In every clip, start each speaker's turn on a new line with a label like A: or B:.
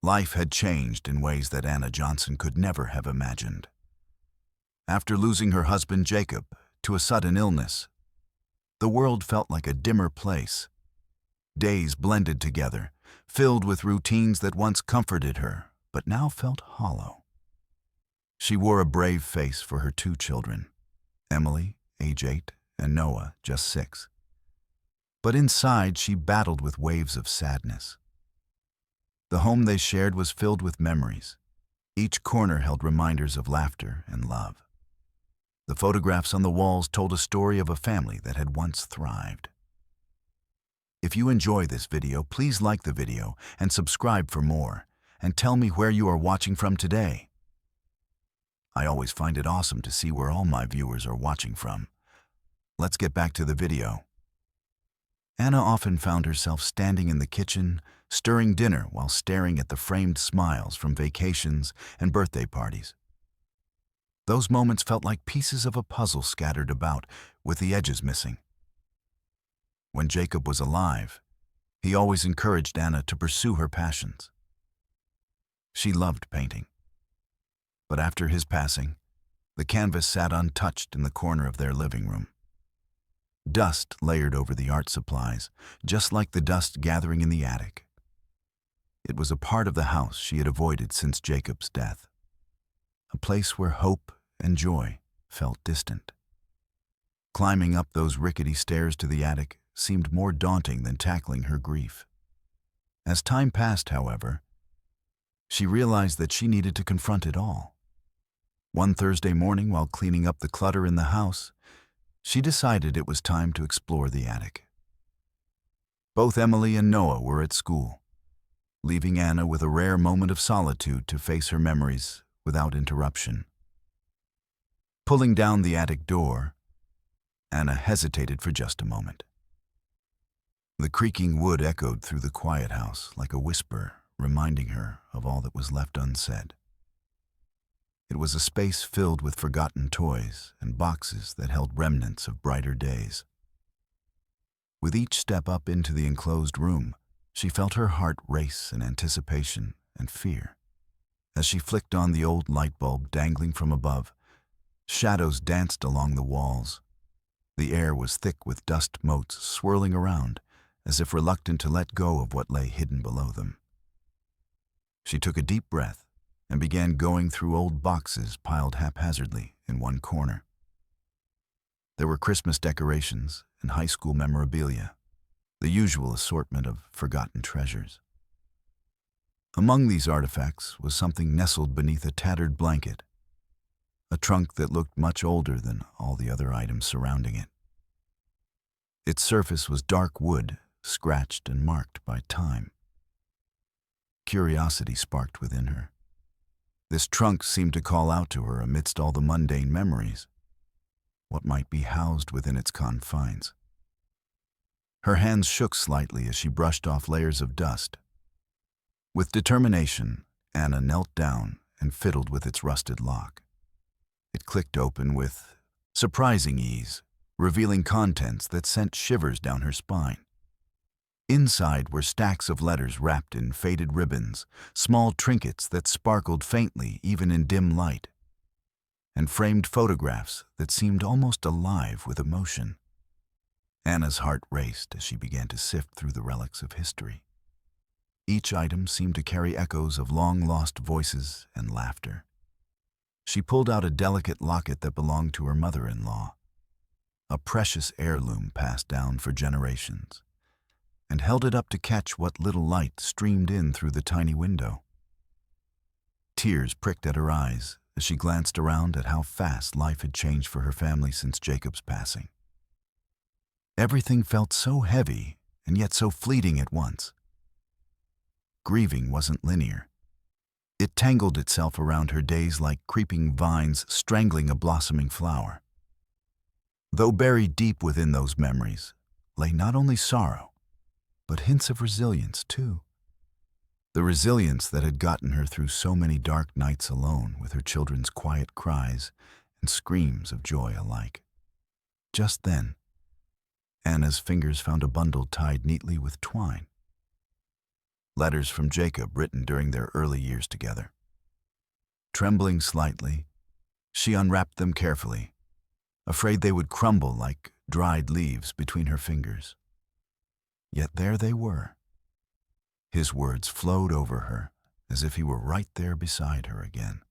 A: Life had changed in ways that Anna Johnson could never have imagined. After losing her husband Jacob to a sudden illness, the world felt like a dimmer place. Days blended together, filled with routines that once comforted her, but now felt hollow. She wore a brave face for her two children, Emily, age 8, and Noah, just 6. But inside, she battled with waves of sadness. The home they shared was filled with memories. Each corner held reminders of laughter and love. The photographs on the walls told a story of a family that had once thrived. If you enjoy this video, please like the video and subscribe for more, and tell me where you are watching from today. I always find it awesome to see where all my viewers are watching from. Let's get back to the video. Anna often found herself standing in the kitchen, stirring dinner while staring at the framed smiles from vacations and birthday parties. Those moments felt like pieces of a puzzle scattered about, with the edges missing. When Jacob was alive, he always encouraged Anna to pursue her passions. She loved painting. But after his passing, the canvas sat untouched in the corner of their living room. Dust layered over the art supplies, just like the dust gathering in the attic. It was a part of the house she had avoided since Jacob's death, a place where hope and joy felt distant. Climbing up those rickety stairs to the attic seemed more daunting than tackling her grief. As time passed, however, she realized that she needed to confront it all. One Thursday morning, while cleaning up the clutter in the house, she decided it was time to explore the attic. Both Emily and Noah were at school, leaving Anna with a rare moment of solitude to face her memories without interruption. Pulling down the attic door, Anna hesitated for just a moment. The creaking wood echoed through the quiet house like a whisper, reminding her of all that was left unsaid. It was a space filled with forgotten toys and boxes that held remnants of brighter days. With each step up into the enclosed room, she felt her heart race in anticipation and fear. As she flicked on the old light bulb dangling from above, shadows danced along the walls. The air was thick with dust motes swirling around, as if reluctant to let go of what lay hidden below them. She took a deep breath and began going through old boxes piled haphazardly in one corner. There were Christmas decorations and high school memorabilia, the usual assortment of forgotten treasures. Among these artifacts was something nestled beneath a tattered blanket, a trunk that looked much older than all the other items surrounding it. Its surface was dark wood, scratched and marked by time. Curiosity sparked within her. This trunk seemed to call out to her amidst all the mundane memories. What might be housed within its confines? Her hands shook slightly as she brushed off layers of dust. With determination, Anna knelt down and fiddled with its rusted lock. It clicked open with surprising ease, revealing contents that sent shivers down her spine. Inside were stacks of letters wrapped in faded ribbons, small trinkets that sparkled faintly even in dim light, and framed photographs that seemed almost alive with emotion. Anna's heart raced as she began to sift through the relics of history. Each item seemed to carry echoes of long-lost voices and laughter. She pulled out a delicate locket that belonged to her mother-in-law, a precious heirloom passed down for generations, and held it up to catch what little light streamed in through the tiny window. Tears pricked at her eyes as she glanced around at how fast life had changed for her family since Jacob's passing. Everything felt so heavy and yet so fleeting at once. Grieving wasn't linear. It tangled itself around her days like creeping vines strangling a blossoming flower. Though buried deep within those memories lay not only sorrow, but hints of resilience too. The resilience that had gotten her through so many dark nights alone with her children's quiet cries and screams of joy alike. Just then, Anna's fingers found a bundle tied neatly with twine. letters from Jacob written during their early years together. Trembling slightly, she unwrapped them carefully, afraid they would crumble like dried leaves between her fingers. Yet there they were. His words flowed over her as if he were right there beside her again,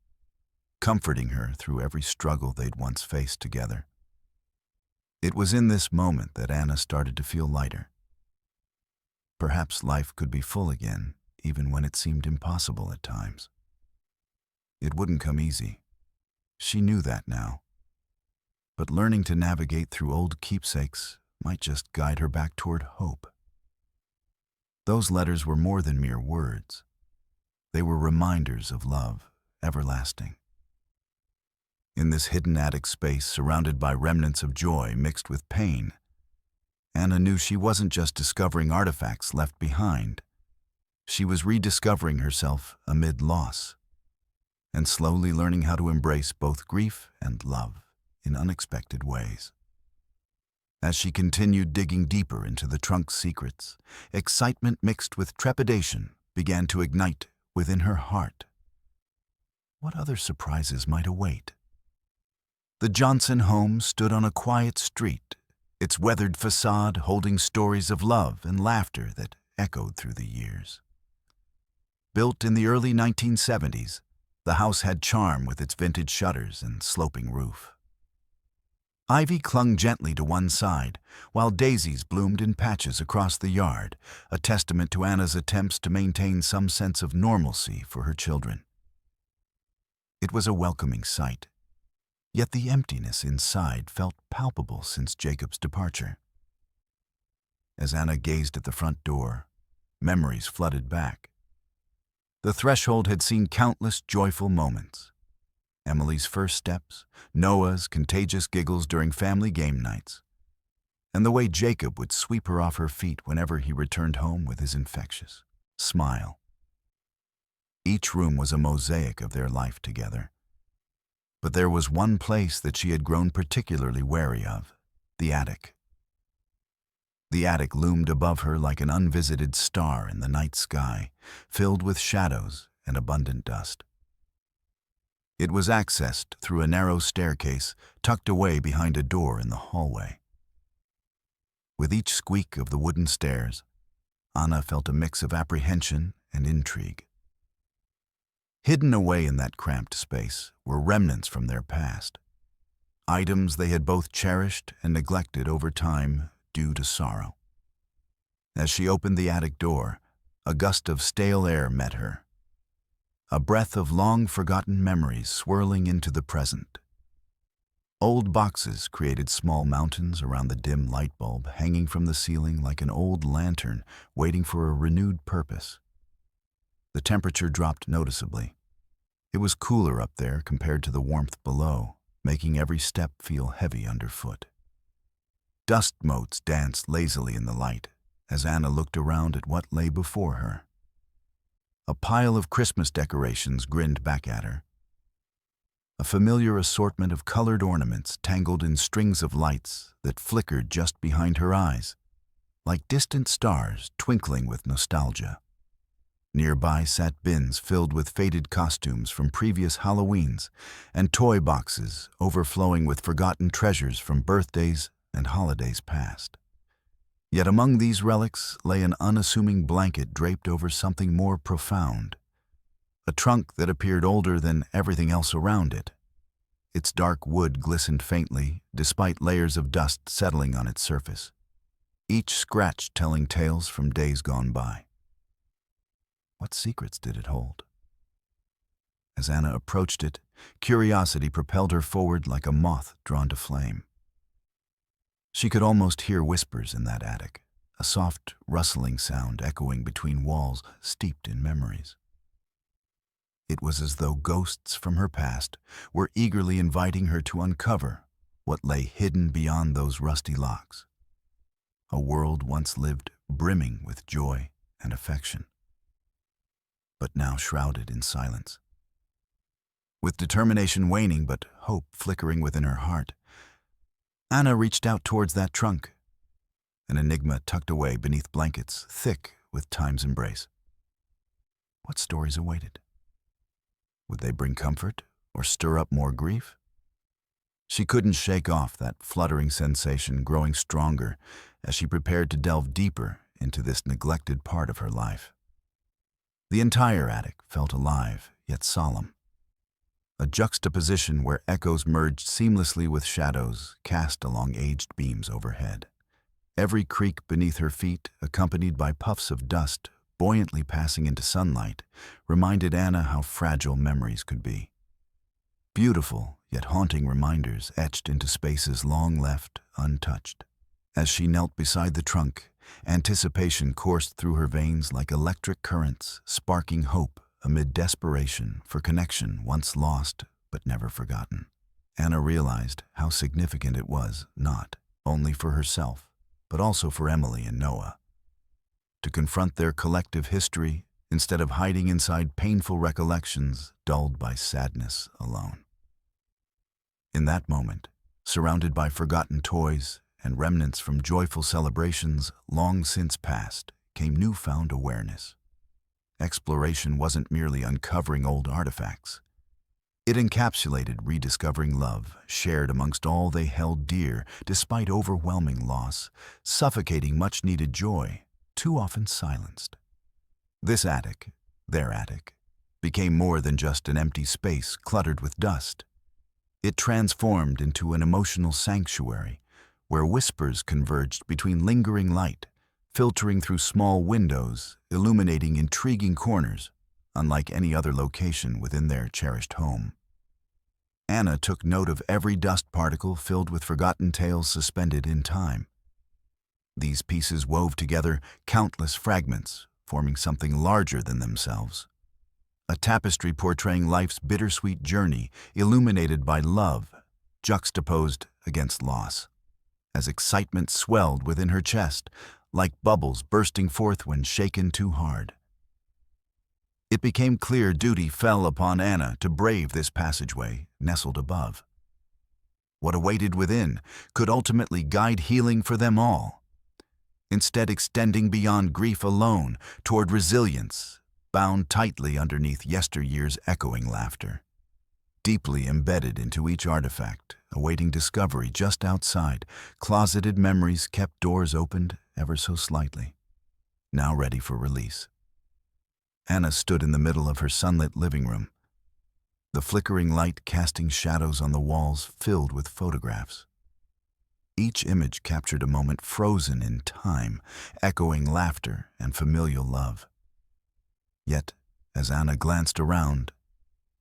A: comforting her through every struggle they'd once faced together. It was in this moment that Anna started to feel lighter. Perhaps life could be full again, even when it seemed impossible at times. It wouldn't come easy. She knew that now. But learning to navigate through old keepsakes might just guide her back toward hope. Those letters were more than mere words. They were reminders of love, everlasting. In this hidden attic space, surrounded by remnants of joy mixed with pain, Anna knew she wasn't just discovering artifacts left behind. She was rediscovering herself amid loss, and slowly learning how to embrace both grief and love in unexpected ways. As she continued digging deeper into the trunk's secrets, excitement mixed with trepidation began to ignite within her heart. What other surprises might await? The Johnson home stood on a quiet street, its weathered facade holding stories of love and laughter that echoed through the years. Built in the early 1970s, the house had charm with its vintage shutters and sloping roof. Ivy clung gently to one side, while daisies bloomed in patches across the yard, a testament to Anna's attempts to maintain some sense of normalcy for her children. It was a welcoming sight, yet the emptiness inside felt palpable since Jacob's departure. As Anna gazed at the front door, memories flooded back. The threshold had seen countless joyful moments. Emily's first steps, Noah's contagious giggles during family game nights, and the way Jacob would sweep her off her feet whenever he returned home with his infectious smile. Each room was a mosaic of their life together. But there was one place that she had grown particularly wary of, the attic. The attic loomed above her like an unvisited star in the night sky, filled with shadows and abundant dust. It was accessed through a narrow staircase tucked away behind a door in the hallway. With each squeak of the wooden stairs, Anna felt a mix of apprehension and intrigue. Hidden away in that cramped space were remnants from their past, items they had both cherished and neglected over time due to sorrow. As she opened the attic door, a gust of stale air met her, a breath of long-forgotten memories swirling into the present. Old boxes created small mountains around the dim light bulb hanging from the ceiling like an old lantern waiting for a renewed purpose. The temperature dropped noticeably. It was cooler up there compared to the warmth below, making every step feel heavy underfoot. Dust motes danced lazily in the light as Anna looked around at what lay before her. A pile of Christmas decorations grinned back at her. A familiar assortment of colored ornaments tangled in strings of lights that flickered just behind her eyes, like distant stars twinkling with nostalgia. Nearby sat bins filled with faded costumes from previous Halloweens and toy boxes overflowing with forgotten treasures from birthdays and holidays past. Yet among these relics lay an unassuming blanket draped over something more profound, a trunk that appeared older than everything else around it. Its dark wood glistened faintly, despite layers of dust settling on its surface, each scratch telling tales from days gone by. What secrets did it hold? As Anna approached it, curiosity propelled her forward like a moth drawn to flame. She could almost hear whispers in that attic, a soft, rustling sound echoing between walls steeped in memories. It was as though ghosts from her past were eagerly inviting her to uncover what lay hidden beyond those rusty locks. A world once lived brimming with joy and affection, but now shrouded in silence. With determination waning but hope flickering within her heart, Anna reached out towards that trunk, an enigma tucked away beneath blankets thick with time's embrace. What stories awaited? Would they bring comfort or stir up more grief? She couldn't shake off that fluttering sensation growing stronger as she prepared to delve deeper into this neglected part of her life. The entire attic felt alive, yet solemn. A juxtaposition where echoes merged seamlessly with shadows cast along aged beams overhead. Every creak beneath her feet, accompanied by puffs of dust buoyantly passing into sunlight, reminded Anna how fragile memories could be. Beautiful, yet haunting reminders etched into spaces long left untouched. As she knelt beside the trunk, anticipation coursed through her veins like electric currents, sparking hope amid desperation for connection once lost but never forgotten. Anna realized how significant it was, not only for herself, but also for Emily and Noah. To confront their collective history instead of hiding inside painful recollections dulled by sadness alone. In that moment, surrounded by forgotten toys and remnants from joyful celebrations long since past, came newfound awareness. Exploration wasn't merely uncovering old artifacts. It encapsulated rediscovering love shared amongst all they held dear despite overwhelming loss, suffocating much-needed joy, too often silenced. This attic, their attic, became more than just an empty space cluttered with dust. It transformed into an emotional sanctuary where whispers converged between lingering light, filtering through small windows, illuminating intriguing corners, unlike any other location within their cherished home. Anna took note of every dust particle filled with forgotten tales suspended in time. These pieces wove together countless fragments, forming something larger than themselves. A tapestry portraying life's bittersweet journey, illuminated by love, juxtaposed against loss. As excitement swelled within her chest, like bubbles bursting forth when shaken too hard. It became clear duty fell upon Anna to brave this passageway nestled above. What awaited within could ultimately guide healing for them all, instead extending beyond grief alone toward resilience, bound tightly underneath yesteryear's echoing laughter. Deeply embedded into each artifact, awaiting discovery just outside, closeted memories kept doors opened ever so slightly, now ready for release. Anna stood in the middle of her sunlit living room, the flickering light casting shadows on the walls filled with photographs. Each image captured a moment frozen in time, echoing laughter and familial love. Yet, as Anna glanced around,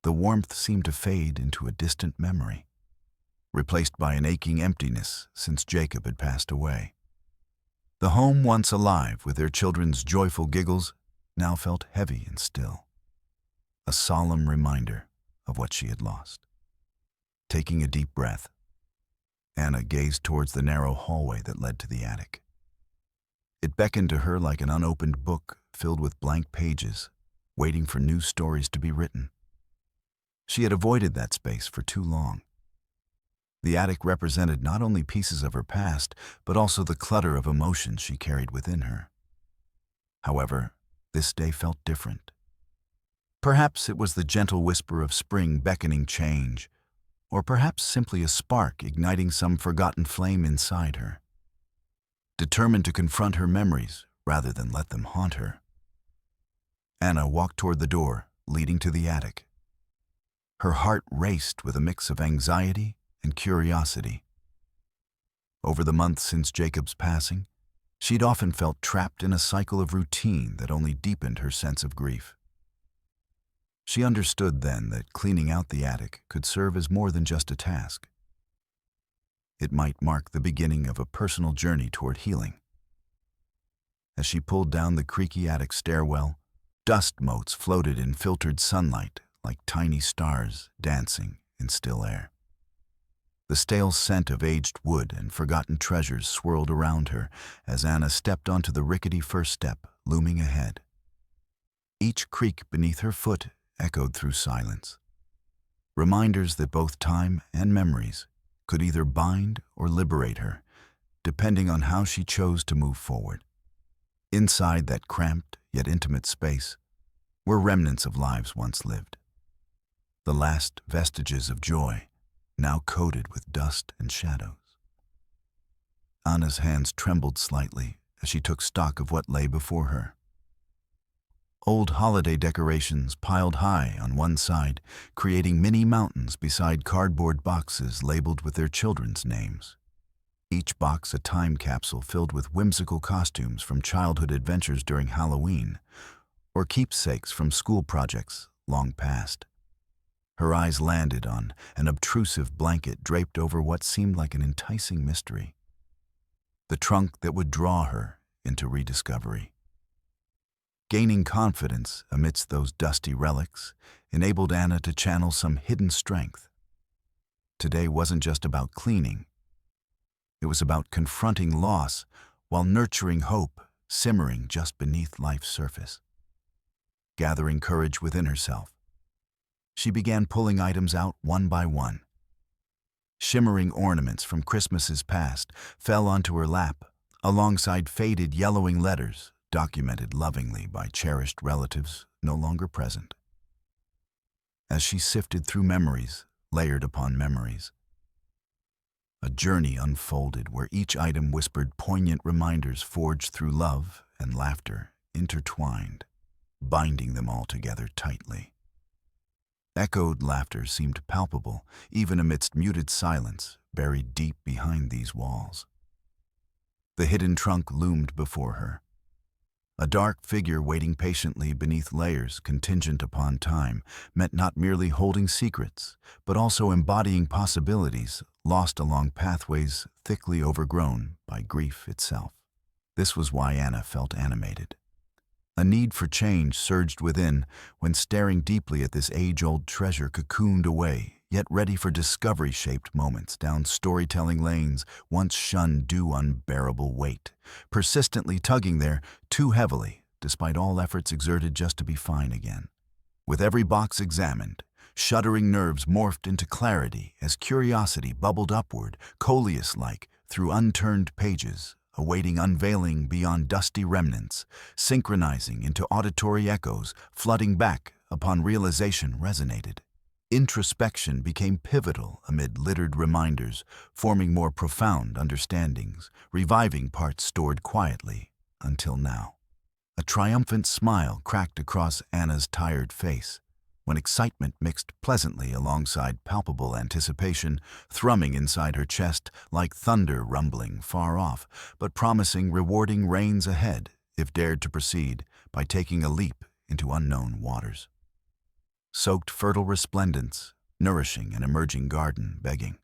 A: the warmth seemed to fade into a distant memory, replaced by an aching emptiness since Jacob had passed away. The home once alive with their children's joyful giggles now felt heavy and still, a solemn reminder of what she had lost. Taking a deep breath, Anna gazed towards the narrow hallway that led to the attic. It beckoned to her like an unopened book filled with blank pages, waiting for new stories to be written. She had avoided that space for too long. The attic represented not only pieces of her past, but also the clutter of emotions she carried within her. However, this day felt different. Perhaps it was the gentle whisper of spring beckoning change, or perhaps simply a spark igniting some forgotten flame inside her. Determined to confront her memories rather than let them haunt her, Anna walked toward the door leading to the attic. Her heart raced with a mix of anxiety and curiosity. Over the months since Jacob's passing, she'd often felt trapped in a cycle of routine that only deepened her sense of grief. She understood then that cleaning out the attic could serve as more than just a task. It might mark the beginning of a personal journey toward healing. As she pulled down the creaky attic stairwell, dust motes floated in filtered sunlight like tiny stars dancing in still air. The stale scent of aged wood and forgotten treasures swirled around her as Anna stepped onto the rickety first step looming ahead. Each creak beneath her foot echoed through silence. Reminders that both time and memories could either bind or liberate her, depending on how she chose to move forward. Inside that cramped yet intimate space, were remnants of lives once lived, the last vestiges of joy, now coated with dust and shadows. Anna's hands trembled slightly as she took stock of what lay before her. Old holiday decorations piled high on one side, creating mini mountains beside cardboard boxes labeled with their children's names. Each box a time capsule filled with whimsical costumes from childhood adventures during Halloween, or keepsakes from school projects long past. Her eyes landed on an obtrusive blanket draped over what seemed like an enticing mystery. The trunk that would draw her into rediscovery. Gaining confidence amidst those dusty relics enabled Anna to channel some hidden strength. Today wasn't just about cleaning. It was about confronting loss while nurturing hope simmering just beneath life's surface. Gathering courage within herself, she began pulling items out one by one. Shimmering ornaments from Christmases past fell onto her lap, alongside faded yellowing letters documented lovingly by cherished relatives no longer present. As she sifted through memories, layered upon memories, a journey unfolded where each item whispered poignant reminders forged through love and laughter intertwined, binding them all together tightly. Echoed laughter seemed palpable, even amidst muted silence buried deep behind these walls. The hidden trunk loomed before her, a dark figure waiting patiently beneath layers contingent upon time, meant not merely holding secrets, but also embodying possibilities lost along pathways thickly overgrown by grief itself. This was why Anna felt animated. A need for change surged within when staring deeply at this age-old treasure cocooned away, yet ready for discovery-shaped moments down storytelling lanes once shunned due unbearable weight, persistently tugging there too heavily, despite all efforts exerted just to be fine again. With every box examined, shuddering nerves morphed into clarity as curiosity bubbled upward, Coleus-like, through unturned pages, awaiting unveiling beyond dusty remnants, synchronizing into auditory echoes, flooding back upon realization resonated. Introspection became pivotal amid littered reminders, forming more profound understandings, reviving parts stored quietly until now. A triumphant smile cracked across Anna's tired face, when excitement mixed pleasantly alongside palpable anticipation, thrumming inside her chest like thunder rumbling far off, but promising rewarding rains ahead if dared to proceed by taking a leap into unknown waters. Soaked fertile resplendence, nourishing an emerging garden, begging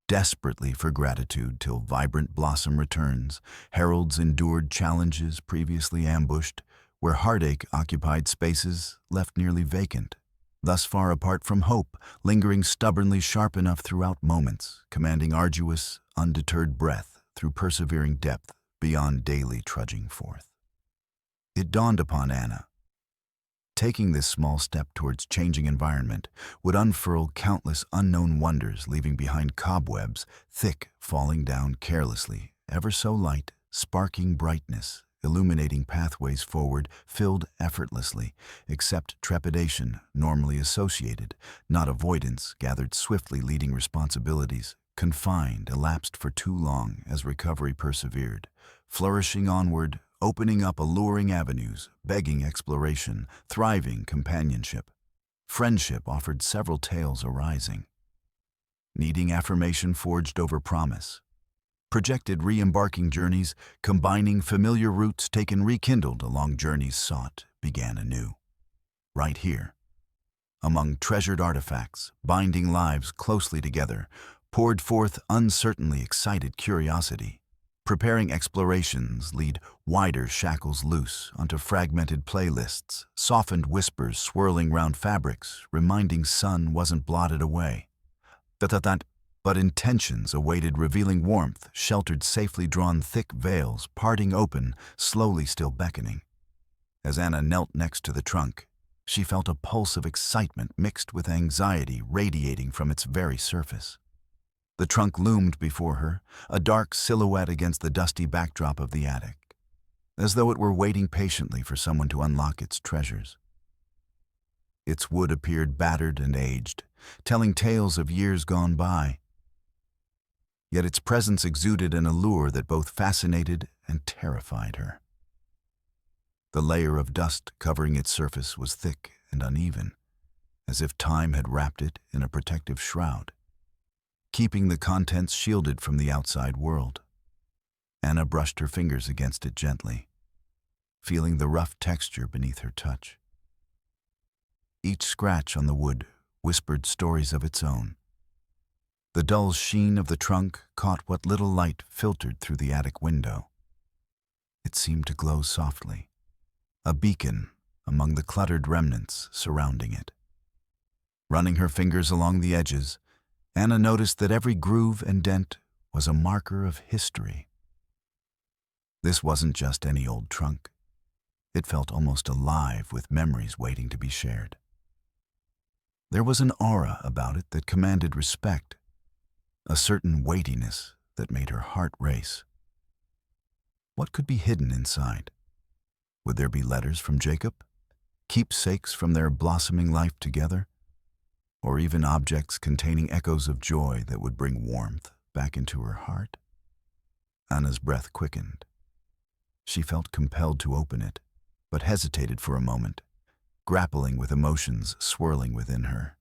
A: desperately for gratitude till vibrant blossom returns, heralds endured challenges previously ambushed, where heartache occupied spaces left nearly vacant, thus far apart from hope, lingering stubbornly sharp enough throughout moments, commanding arduous, undeterred breath through persevering depth beyond daily trudging forth. It dawned upon Anna. Taking this small step towards changing environment would unfurl countless unknown wonders, leaving behind cobwebs, thick, falling down carelessly, ever so light, sparking brightness, illuminating pathways forward, filled effortlessly, except trepidation, normally associated, not avoidance, gathered swiftly leading responsibilities, confined, elapsed for too long as recovery persevered, flourishing onward, opening up alluring avenues, begging exploration, thriving companionship. Friendship offered several tales arising. Needing affirmation forged over promise. Projected re-embarking journeys, combining familiar routes taken rekindled along journeys sought, began anew. Right here, among treasured artifacts, binding lives closely together, poured forth uncertainly excited curiosity. Preparing explorations lead wider shackles loose onto fragmented playlists, softened whispers swirling round fabrics, reminding sun wasn't blotted away. But intentions awaited revealing warmth, sheltered safely drawn thick veils, parting open, slowly still beckoning. As Anna knelt next to the trunk, she felt a pulse of excitement mixed with anxiety radiating from its very surface. The trunk loomed before her, a dark silhouette against the dusty backdrop of the attic, as though it were waiting patiently for someone to unlock its treasures. Its wood appeared battered and aged, telling tales of years gone by. Yet its presence exuded an allure that both fascinated and terrified her. The layer of dust covering its surface was thick and uneven, as if time had wrapped it in a protective shroud, keeping the contents shielded from the outside world. Anna brushed her fingers against it gently, feeling the rough texture beneath her touch. Each scratch on the wood whispered stories of its own. The dull sheen of the trunk caught what little light filtered through the attic window. It seemed to glow softly, a beacon among the cluttered remnants surrounding it. Running her fingers along the edges, Anna noticed that every groove and dent was a marker of history. This wasn't just any old trunk. It felt almost alive with memories waiting to be shared. There was an aura about it that commanded respect, a certain weightiness that made her heart race. What could be hidden inside? Would there be letters from Jacob, keepsakes from their blossoming life together, or even objects containing echoes of joy that would bring warmth back into her heart? Anna's breath quickened. She felt compelled to open it, but hesitated for a moment, grappling with emotions swirling within her.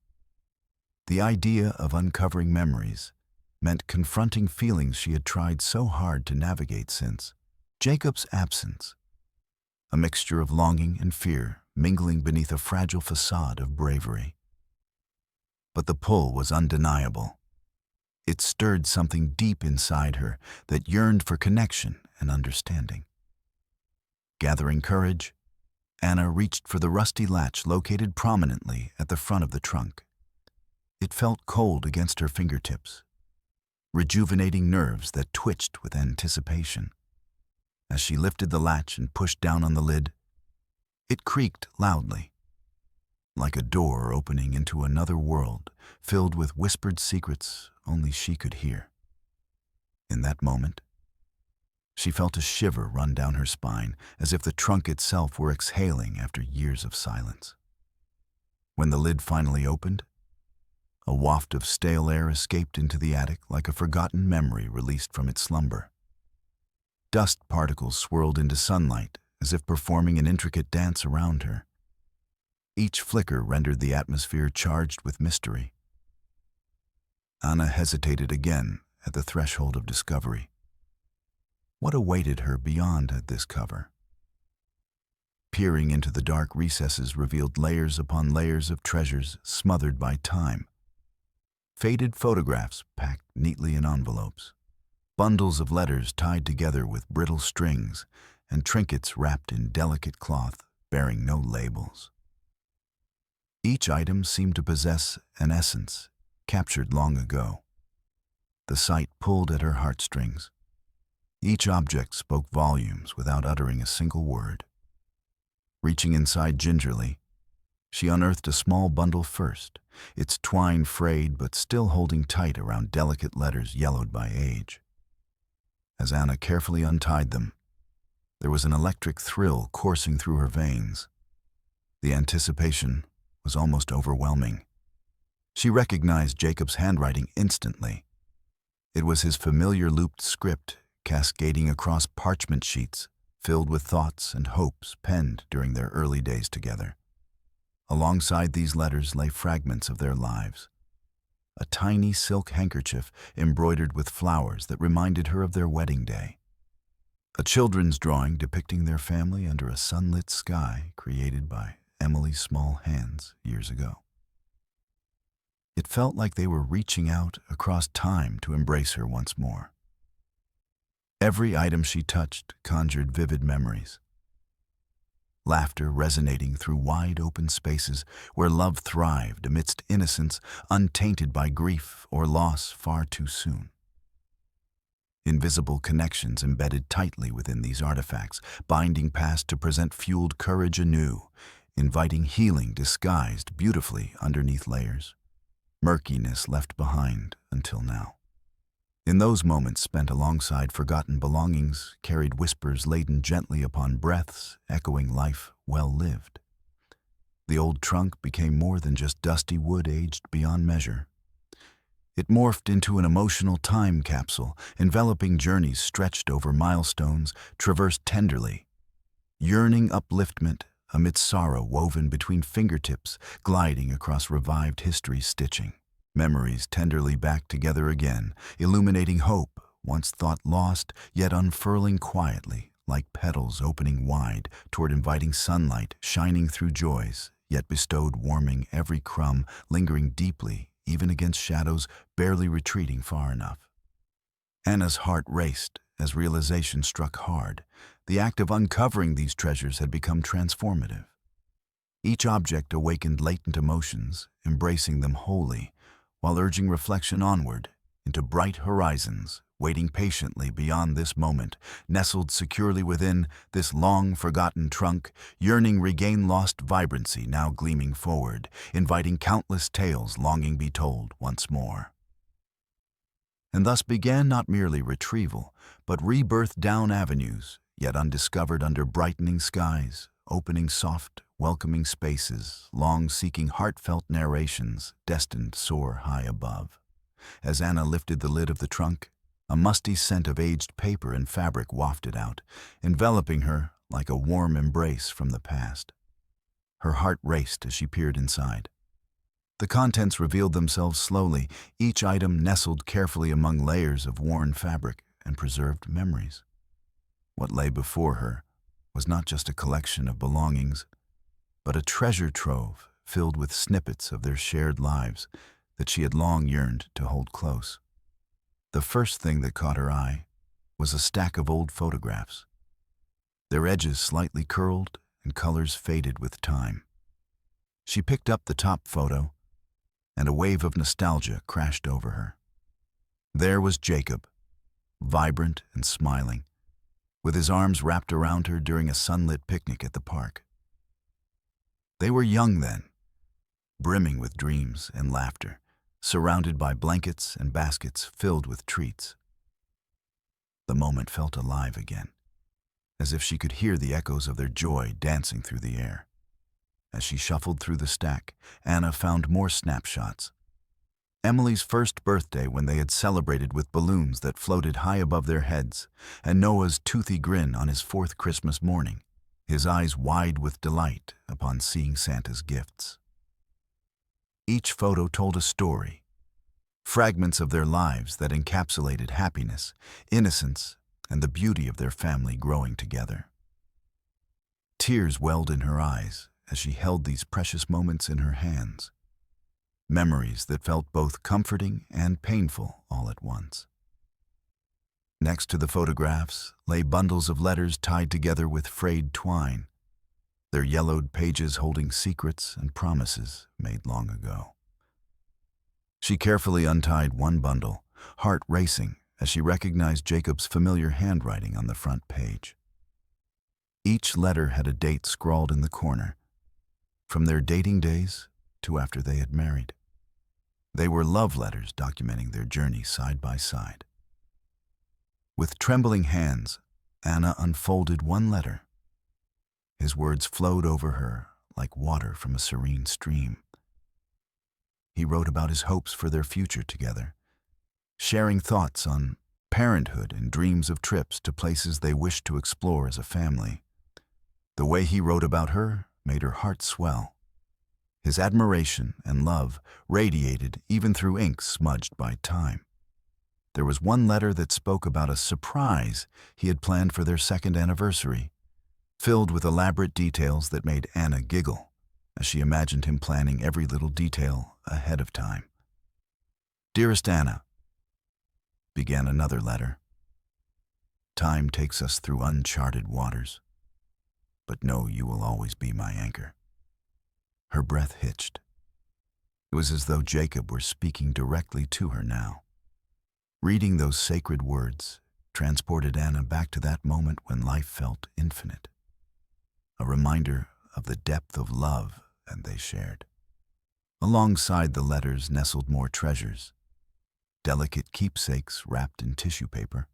A: The idea of uncovering memories meant confronting feelings she had tried so hard to navigate since Jacob's absence, a mixture of longing and fear mingling beneath a fragile facade of bravery. But the pull was undeniable. It stirred something deep inside her that yearned for connection and understanding. Gathering courage, Anna reached for the rusty latch located prominently at the front of the trunk. It felt cold against her fingertips, rejuvenating nerves that twitched with anticipation. As she lifted the latch and pushed down on the lid, it creaked loudly, like a door opening into another world filled with whispered secrets only she could hear. In that moment, she felt a shiver run down her spine, as if the trunk itself were exhaling after years of silence. When the lid finally opened, a waft of stale air escaped into the attic like a forgotten memory released from its slumber. Dust particles swirled into sunlight as if performing an intricate dance around her. Each flicker rendered the atmosphere charged with mystery. Anna hesitated again at the threshold of discovery. What awaited her beyond this cover? Peering into the dark recesses revealed layers upon layers of treasures smothered by time. Faded photographs packed neatly in envelopes, bundles of letters tied together with brittle strings, and trinkets wrapped in delicate cloth bearing no labels. Each item seemed to possess an essence captured long ago. The sight pulled at her heartstrings. Each object spoke volumes without uttering a single word. Reaching inside gingerly, she unearthed a small bundle first, its twine frayed but still holding tight around delicate letters yellowed by age. As Anna carefully untied them, there was an electric thrill coursing through her veins. The anticipation was almost overwhelming. She recognized Jacob's handwriting instantly. It was his familiar looped script cascading across parchment sheets filled with thoughts and hopes penned during their early days together. Alongside these letters lay fragments of their lives. A tiny silk handkerchief embroidered with flowers that reminded her of their wedding day. A children's drawing depicting their family under a sunlit sky created by Emily's small hands years ago. It felt like they were reaching out across time to embrace her once more. Every item she touched conjured vivid memories. Laughter resonating through wide open spaces where love thrived amidst innocence untainted by grief or loss far too soon. Invisible connections embedded tightly within these artifacts, binding past to present fueled courage anew, inviting healing disguised beautifully underneath layers, murkiness left behind until now. In those moments spent alongside forgotten belongings carried whispers laden gently upon breaths, echoing life well lived. The old trunk became more than just dusty wood aged beyond measure. It morphed into an emotional time capsule, enveloping journeys stretched over milestones, traversed tenderly. Yearning upliftment amidst sorrow woven between fingertips, gliding across revived history's stitching. Memories tenderly back together again, illuminating hope, once thought lost, yet unfurling quietly, like petals opening wide toward inviting sunlight, shining through joys, yet bestowed warming every crumb, lingering deeply, even against shadows barely retreating far enough. Anna's heart raced as realization struck hard. The act of uncovering these treasures had become transformative. Each object awakened latent emotions, embracing them wholly, while urging reflection onward into bright horizons, waiting patiently beyond this moment, nestled securely within this long-forgotten trunk, yearning regain lost vibrancy now gleaming forward, inviting countless tales longing be told once more. And thus began not merely retrieval, but rebirth down avenues, yet undiscovered under brightening skies, opening soft, welcoming spaces, long seeking heartfelt narrations, destined soar high above. As Anna lifted the lid of the trunk, a musty scent of aged paper and fabric wafted out, enveloping her like a warm embrace from the past. Her heart raced as she peered inside. The contents revealed themselves slowly, each item nestled carefully among layers of worn fabric and preserved memories. What lay before her was not just a collection of belongings, but a treasure trove filled with snippets of their shared lives that she had long yearned to hold close. The first thing that caught her eye was a stack of old photographs, their edges slightly curled and colors faded with time. She picked up the top photo, and a wave of nostalgia crashed over her. There was Jacob, vibrant and smiling, with his arms wrapped around her during a sunlit picnic at the park. They were young then, brimming with dreams and laughter, surrounded by blankets and baskets filled with treats. The moment felt alive again, as if she could hear the echoes of their joy dancing through the air. As she shuffled through the stack, Anna found more snapshots. Emily's first birthday when they had celebrated with balloons that floated high above their heads, and Noah's toothy grin on his fourth Christmas morning, his eyes wide with delight upon seeing Santa's gifts. Each photo told a story, fragments of their lives that encapsulated happiness, innocence, and the beauty of their family growing together. Tears welled in her eyes as she held these precious moments in her hands, memories that felt both comforting and painful all at once. Next to the photographs lay bundles of letters tied together with frayed twine, their yellowed pages holding secrets and promises made long ago. She carefully untied one bundle, heart racing as she recognized Jacob's familiar handwriting on the front page. Each letter had a date scrawled in the corner, from their dating days to after they had married. They were love letters documenting their journey side by side. With trembling hands, Anna unfolded one letter. His words flowed over her like water from a serene stream. He wrote about his hopes for their future together, sharing thoughts on parenthood and dreams of trips to places they wished to explore as a family. The way he wrote about her made her heart swell. His admiration and love radiated even through ink smudged by time. There was one letter that spoke about a surprise he had planned for their second anniversary, filled with elaborate details that made Anna giggle as she imagined him planning every little detail ahead of time. "Dearest Anna," began another letter. "Time takes us through uncharted waters, but know you will always be my anchor." Her breath hitched. It was as though Jacob were speaking directly to her now. Reading those sacred words transported Anna back to that moment when life felt infinite, a reminder of the depth of love that they shared. Alongside the letters nestled more treasures, delicate keepsakes wrapped in tissue paper,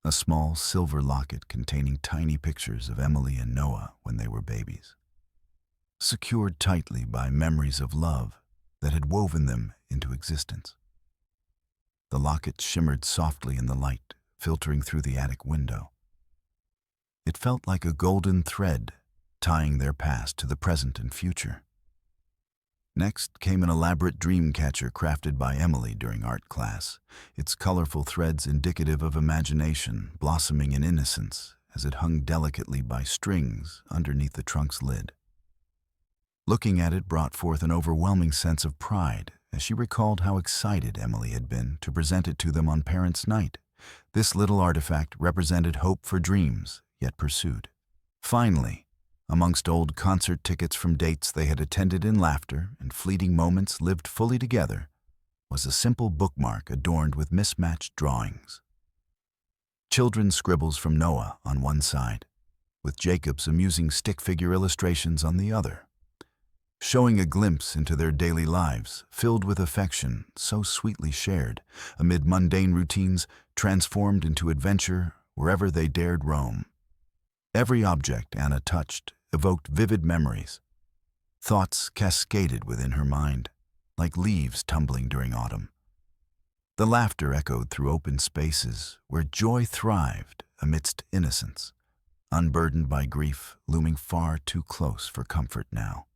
A: a small silver locket containing tiny pictures of Emily and Noah when they were babies. secured tightly by memories of love that had woven them into existence. The locket shimmered softly in the light, filtering through the attic window. It felt like a golden thread, tying their past to the present and future. Next came an elaborate dream catcher crafted by Emily during art class, its colorful threads indicative of imagination blossoming in innocence as it hung delicately by strings underneath the trunk's lid. Looking at it brought forth an overwhelming sense of pride as she recalled how excited Emily had been to present it to them on Parents' Night. This little artifact represented hope for dreams yet pursued. Finally, amongst old concert tickets from dates they had attended in laughter and fleeting moments lived fully together, was a simple bookmark adorned with mismatched drawings. Children's scribbles from Noah on one side, with Jacob's amusing stick figure illustrations on the other, showing a glimpse into their daily lives filled with affection so sweetly shared, amid mundane routines transformed into adventure wherever they dared roam. Every object Anna touched evoked vivid memories. Thoughts cascaded within her mind, like leaves tumbling during autumn. The laughter echoed through open spaces where joy thrived amidst innocence, unburdened by grief looming far too close for comfort now.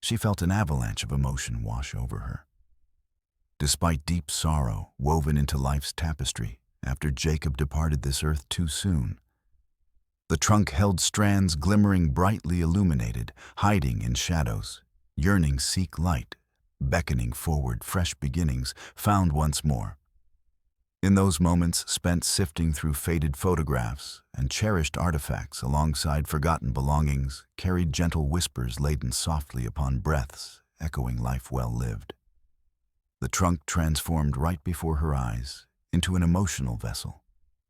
A: She felt an avalanche of emotion wash over her. Despite deep sorrow woven into life's tapestry after Jacob departed this earth too soon, the trunk held strands glimmering brightly illuminated, hiding in shadows, yearning seek light, beckoning forward fresh beginnings, found once more. In those moments spent sifting through faded photographs and cherished artifacts alongside forgotten belongings carried gentle whispers laden softly upon breaths, echoing life well lived. The trunk transformed right before her eyes into an emotional vessel,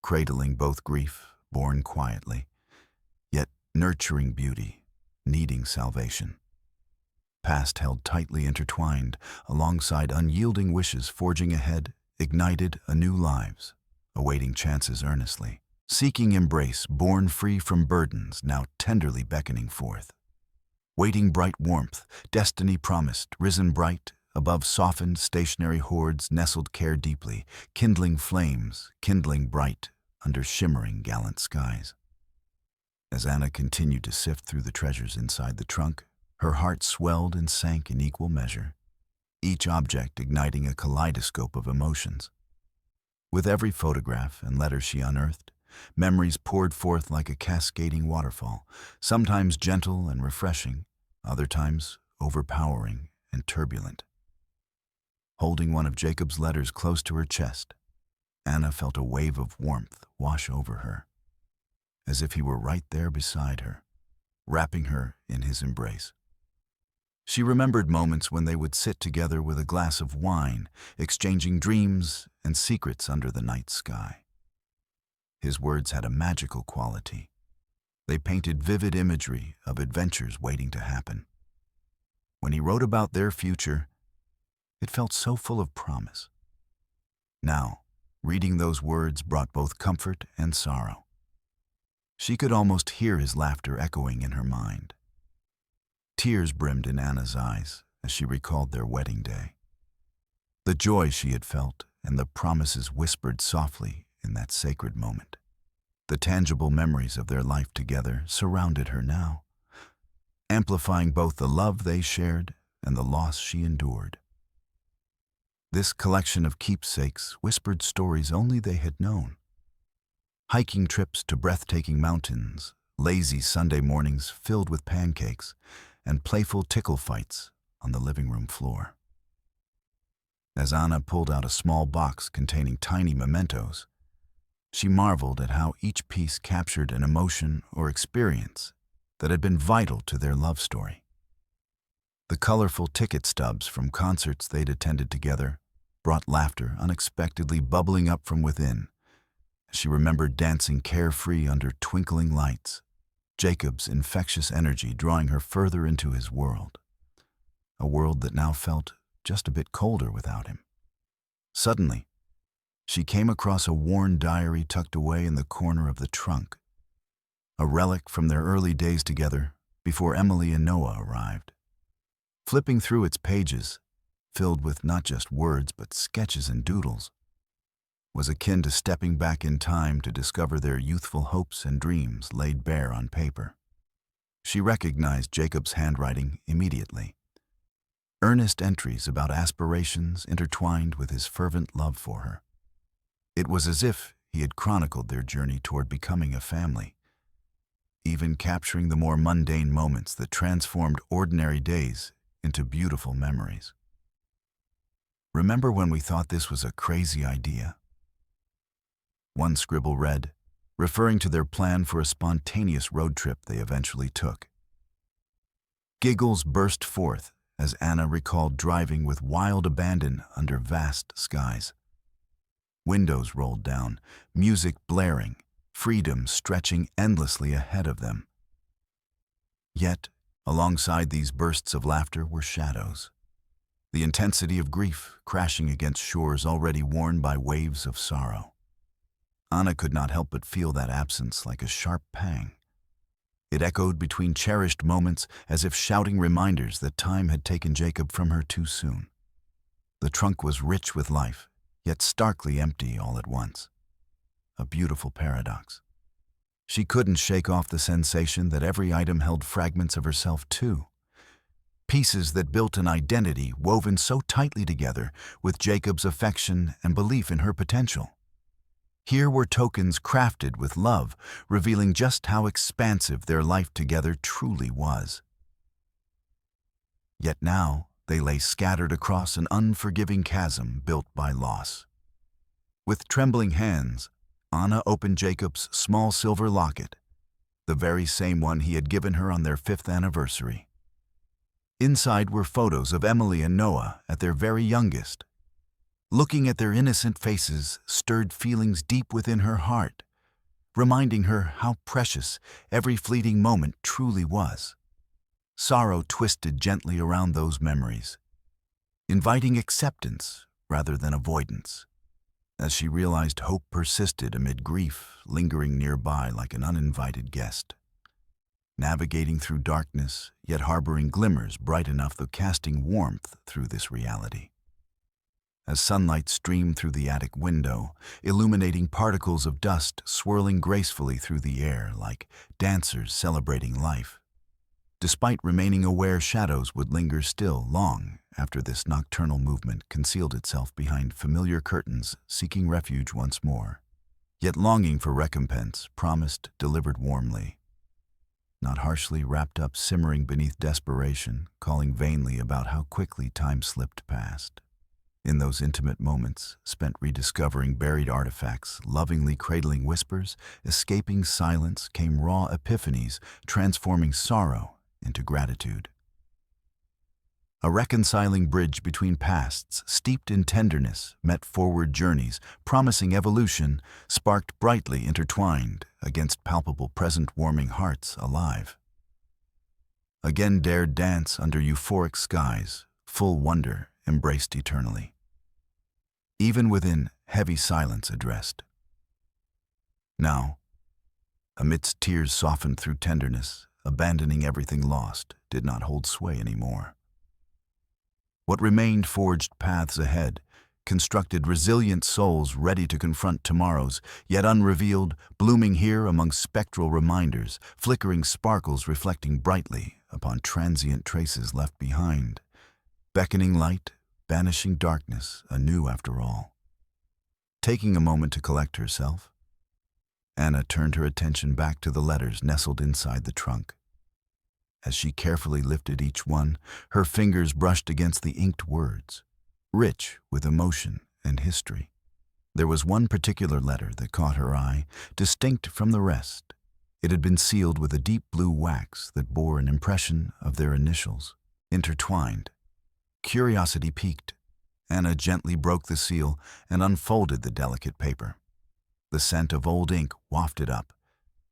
A: cradling both grief, born quietly, yet nurturing beauty, needing salvation. Past held tightly intertwined, alongside unyielding wishes forging ahead, ignited anew lives, awaiting chances earnestly, seeking embrace born free from burdens now tenderly beckoning forth. Waiting bright warmth, destiny promised, risen bright, above softened stationary hordes nestled care deeply, kindling flames, kindling bright, under shimmering gallant skies. As Anna continued to sift through the treasures inside the trunk, her heart swelled and sank in equal measure, each object igniting a kaleidoscope of emotions. With every photograph and letter she unearthed, memories poured forth like a cascading waterfall, sometimes gentle and refreshing, other times overpowering and turbulent. Holding one of Jacob's letters close to her chest, Anna felt a wave of warmth wash over her, as if he were right there beside her, wrapping her in his embrace. She remembered moments when they would sit together with a glass of wine, exchanging dreams and secrets under the night sky. His words had a magical quality. They painted vivid imagery of adventures waiting to happen. When he wrote about their future, it felt so full of promise. Now, reading those words brought both comfort and sorrow. She could almost hear his laughter echoing in her mind. Tears brimmed in Anna's eyes as she recalled their wedding day. The joy she had felt and the promises whispered softly in that sacred moment. The tangible memories of their life together surrounded her now, amplifying both the love they shared and the loss she endured. This collection of keepsakes whispered stories only they had known. Hiking trips to breathtaking mountains, lazy Sunday mornings filled with pancakes, and playful tickle fights on the living room floor. As Anna pulled out a small box containing tiny mementos, she marveled at how each piece captured an emotion or experience that had been vital to their love story. The colorful ticket stubs from concerts they'd attended together brought laughter unexpectedly bubbling up from within. She remembered dancing carefree under twinkling lights, Jacob's infectious energy drawing her further into his world, a world that now felt just a bit colder without him. Suddenly, she came across a worn diary tucked away in the corner of the trunk, a relic from their early days together, before Emily and Noah arrived. Flipping through its pages, filled with not just words but sketches and doodles, was akin to stepping back in time to discover their youthful hopes and dreams laid bare on paper. She recognized Jacob's handwriting immediately. Earnest entries about aspirations intertwined with his fervent love for her. It was as if he had chronicled their journey toward becoming a family, even capturing the more mundane moments that transformed ordinary days into beautiful memories. "Remember when we thought this was a crazy idea?" One scribble read, referring to their plan for a spontaneous road trip they eventually took. Giggles burst forth as Anna recalled driving with wild abandon under vast skies. Windows rolled down, music blaring, freedom stretching endlessly ahead of them. Yet, alongside these bursts of laughter were shadows. The intensity of grief crashing against shores already worn by waves of sorrow. Anna could not help but feel that absence like a sharp pang. It echoed between cherished moments as if shouting reminders that time had taken Jacob from her too soon. The trunk was rich with life, yet starkly empty all at once. A beautiful paradox. She couldn't shake off the sensation that every item held fragments of herself too. Pieces that built an identity woven so tightly together with Jacob's affection and belief in her potential. Here were tokens crafted with love, revealing just how expansive their life together truly was. Yet now they lay scattered across an unforgiving chasm built by loss. With trembling hands, Anna opened Jacob's small silver locket, the very same one he had given her on their 5th anniversary. Inside were photos of Emily and Noah at their very youngest. Looking at their innocent faces stirred feelings deep within her heart, reminding her how precious every fleeting moment truly was. Sorrow twisted gently around those memories, inviting acceptance rather than avoidance, as she realized hope persisted amid grief lingering nearby like an uninvited guest. Navigating through darkness, yet harboring glimmers bright enough though casting warmth through this reality. As sunlight streamed through the attic window, illuminating particles of dust swirling gracefully through the air like dancers celebrating life. Despite remaining aware shadows would linger still long after this nocturnal movement concealed itself behind familiar curtains, seeking refuge once more. Yet longing for recompense, promised, delivered warmly. Not harshly wrapped up, simmering beneath desperation, calling vainly about how quickly time slipped past. In those intimate moments, spent rediscovering buried artifacts, lovingly cradling whispers, escaping silence, came raw epiphanies, transforming sorrow into gratitude. A reconciling bridge between pasts, steeped in tenderness, met forward journeys, promising evolution, sparked brightly intertwined against palpable present warming hearts alive. Again dared dance under euphoric skies, full wonder embraced eternally. Even within heavy silence addressed. Now, amidst tears softened through tenderness, abandoning everything lost, did not hold sway anymore. What remained forged paths ahead, constructed resilient souls ready to confront tomorrows, yet unrevealed, blooming here among spectral reminders, flickering sparkles reflecting brightly upon transient traces left behind, beckoning light, banishing darkness anew after all. Taking a moment to collect herself, Anna turned her attention back to the letters nestled inside the trunk. As she carefully lifted each one, her fingers brushed against the inked words, rich with emotion and history. There was one particular letter that caught her eye, distinct from the rest. It had been sealed with a deep blue wax that bore an impression of their initials, intertwined. Curiosity piqued. Anna gently broke the seal and unfolded the delicate paper. The scent of old ink wafted up,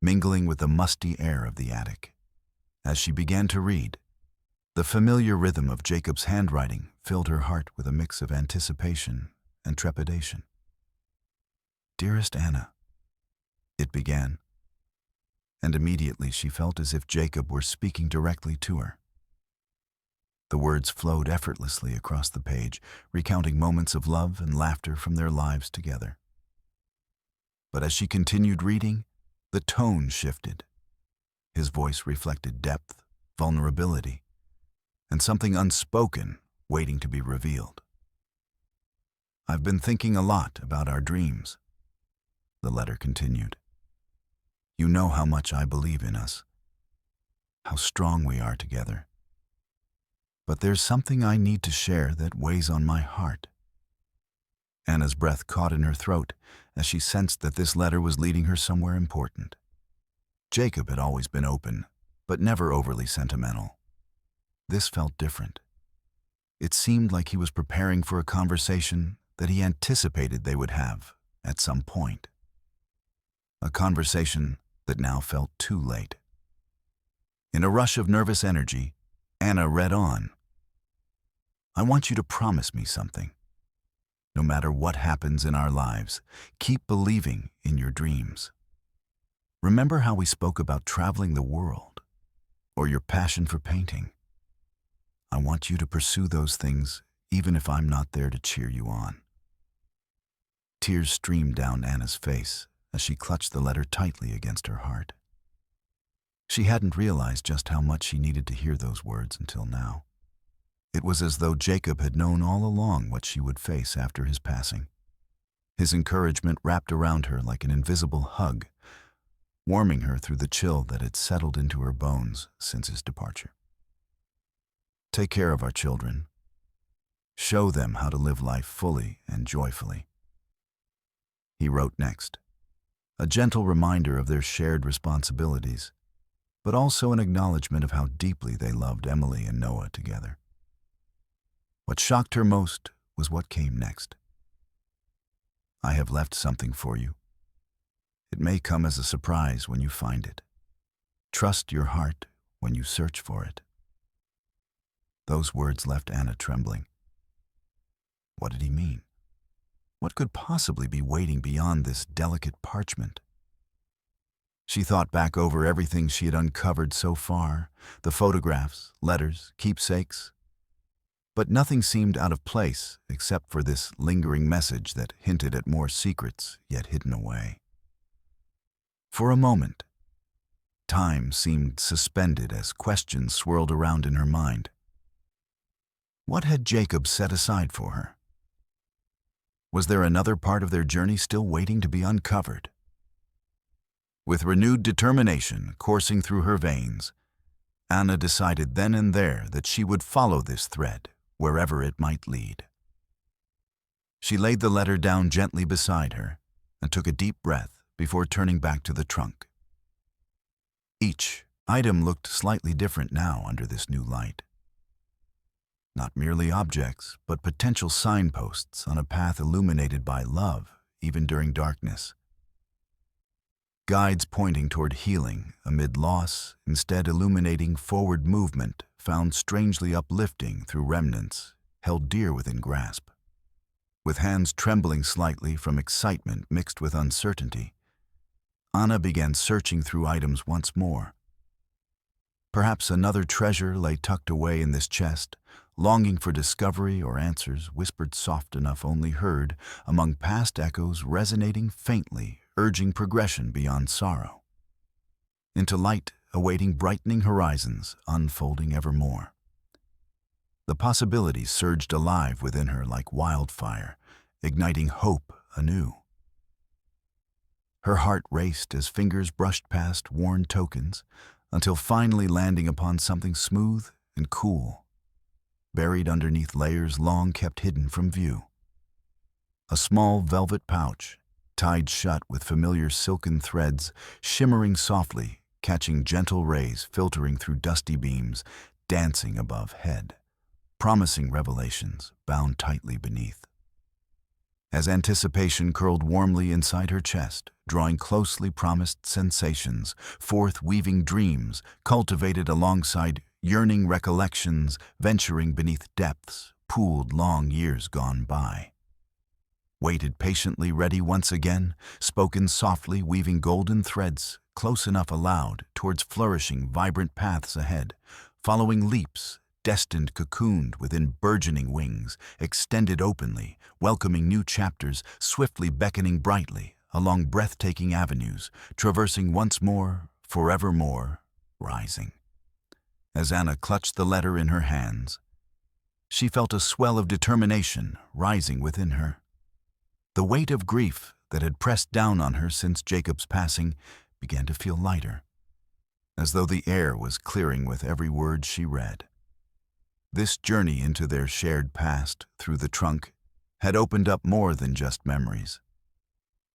A: mingling with the musty air of the attic. As she began to read, the familiar rhythm of Jacob's handwriting filled her heart with a mix of anticipation and trepidation. "Dearest Anna," it began, and immediately she felt as if Jacob were speaking directly to her. The words flowed effortlessly across the page, recounting moments of love and laughter from their lives together. But as she continued reading, the tone shifted. His voice reflected depth, vulnerability, and something unspoken waiting to be revealed. "I've been thinking a lot about our dreams," the letter continued. "You know how much I believe in us, how strong we are together. But there's something I need to share that weighs on my heart." Anna's breath caught in her throat as she sensed that this letter was leading her somewhere important. Jacob had always been open, but never overly sentimental. This felt different. It seemed like he was preparing for a conversation that he anticipated they would have at some point. A conversation that now felt too late. In a rush of nervous energy, Anna read on. "I want you to promise me something. No matter what happens in our lives, keep believing in your dreams. Remember how we spoke about traveling the world, or your passion for painting? I want you to pursue those things even if I'm not there to cheer you on." Tears streamed down Anna's face as she clutched the letter tightly against her heart. She hadn't realized just how much she needed to hear those words until now. It was as though Jacob had known all along what she would face after his passing. His encouragement wrapped around her like an invisible hug, warming her through the chill that had settled into her bones since his departure. "Take care of our children. Show them how to live life fully and joyfully," he wrote next, a gentle reminder of their shared responsibilities, but also an acknowledgement of how deeply they loved Emily and Noah together. What shocked her most was what came next. "I have left something for you. It may come as a surprise when you find it. Trust your heart when you search for it." Those words left Anna trembling. What did he mean? What could possibly be waiting beyond this delicate parchment? She thought back over everything she had uncovered so far, the photographs, letters, keepsakes. But nothing seemed out of place except for this lingering message that hinted at more secrets yet hidden away. For a moment, time seemed suspended as questions swirled around in her mind. What had Jacob set aside for her? Was there another part of their journey still waiting to be uncovered? With renewed determination coursing through her veins, Anna decided then and there that she would follow this thread wherever it might lead. She laid the letter down gently beside her and took a deep breath before turning back to the trunk. Each item looked slightly different now under this new light. Not merely objects, but potential signposts on a path illuminated by love, even during darkness. Guides pointing toward healing amid loss, instead illuminating forward movement found strangely uplifting through remnants held dear within grasp. With hands trembling slightly from excitement mixed with uncertainty, Anna began searching through items once more. Perhaps another treasure lay tucked away in this chest, longing for discovery or answers whispered soft enough only heard among past echoes resonating faintly, urging progression beyond sorrow. Into light awaiting brightening horizons, unfolding evermore. The possibilities surged alive within her like wildfire, igniting hope anew. Her heart raced as fingers brushed past worn tokens, until finally landing upon something smooth and cool, buried underneath layers long kept hidden from view. A small velvet pouch, tied shut with familiar silken threads, shimmering softly, catching gentle rays filtering through dusty beams, dancing above head, promising revelations bound tightly beneath. As anticipation curled warmly inside her chest, drawing closely promised sensations, forth weaving dreams, cultivated alongside yearning recollections, venturing beneath depths, pooled long years gone by. Waited patiently ready once again, spoken softly weaving golden threads, close enough allowed towards flourishing, vibrant paths ahead, following leaps, destined cocooned within burgeoning wings, extended openly, welcoming new chapters, swiftly beckoning brightly, along breathtaking avenues, traversing once more, forevermore, rising. As Anna clutched the letter in her hands, she felt a swell of determination rising within her. The weight of grief that had pressed down on her since Jacob's passing began to feel lighter, as though the air was clearing with every word she read. This journey into their shared past through the trunk had opened up more than just memories.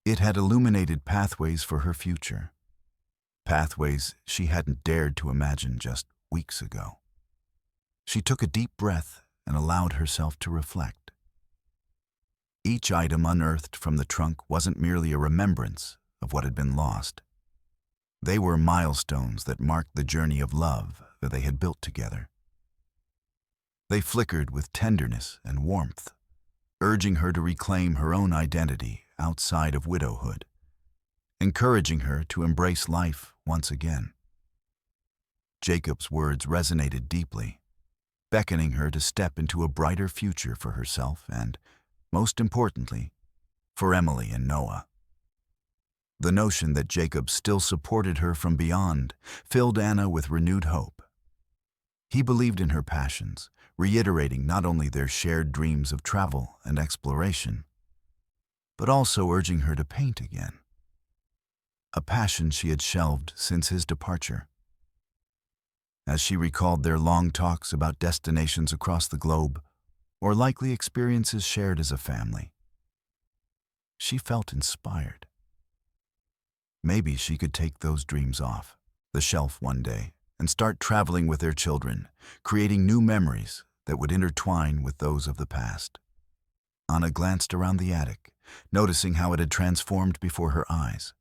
A: It had illuminated pathways for her future, pathways she hadn't dared to imagine just weeks ago. She took a deep breath and allowed herself to reflect. Each item unearthed from the trunk wasn't merely a remembrance of what had been lost. They were milestones that marked the journey of love that they had built together. They flickered with tenderness and warmth, urging her to reclaim her own identity outside of widowhood, encouraging her to embrace life once again. Jacob's words resonated deeply, beckoning her to step into a brighter future for herself and, most importantly, for Emily and Noah. The notion that Jacob still supported her from beyond filled Anna with renewed hope. He believed in her passions, reiterating not only their shared dreams of travel and exploration, but also urging her to paint again, a passion she had shelved since his departure. As she recalled their long talks about destinations across the globe, or likely experiences shared as a family, she felt inspired. Maybe she could take those dreams off the shelf one day and start traveling with their children, creating new memories that would intertwine with those of the past. Anna glanced around the attic, noticing how it had transformed before her eyes.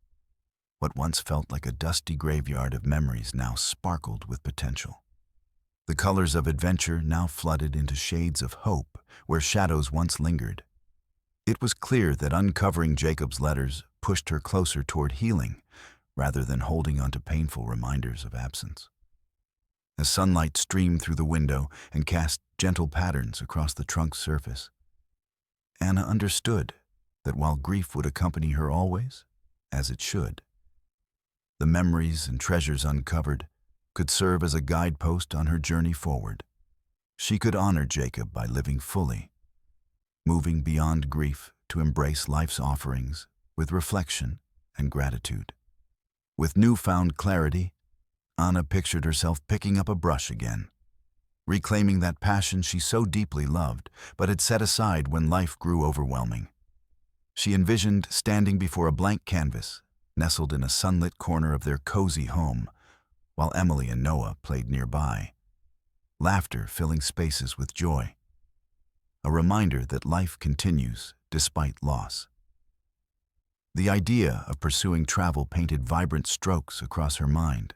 A: What once felt like a dusty graveyard of memories now sparkled with potential. The colors of adventure now flooded into shades of hope where shadows once lingered. It was clear that uncovering Jacob's letters pushed her closer toward healing rather than holding on to painful reminders of absence. As sunlight streamed through the window and cast gentle patterns across the trunk's surface, Anna understood that while grief would accompany her always, as it should, the memories and treasures uncovered could serve as a guidepost on her journey forward. She could honor Jacob by living fully, moving beyond grief to embrace life's offerings with reflection and gratitude. With newfound clarity, Anna pictured herself picking up a brush again, reclaiming that passion she so deeply loved but had set aside when life grew overwhelming. She envisioned standing before a blank canvas, nestled in a sunlit corner of their cozy home, while Emily and Noah played nearby, laughter filling spaces with joy. A reminder that life continues despite loss. The idea of pursuing travel painted vibrant strokes across her mind.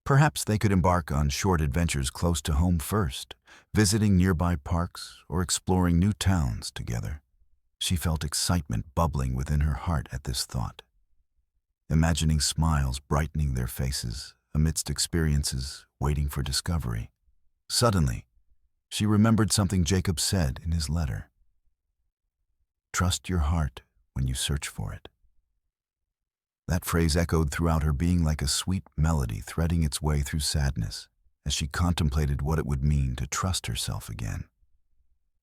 A: Perhaps they could embark on short adventures close to home first, visiting nearby parks or exploring new towns together. She felt excitement bubbling within her heart at this thought, imagining smiles brightening their faces amidst experiences waiting for discovery. Suddenly, she remembered something Jacob said in his letter. "Trust your heart when you search for it." That phrase echoed throughout her being like a sweet melody threading its way through sadness as she contemplated what it would mean to trust herself again.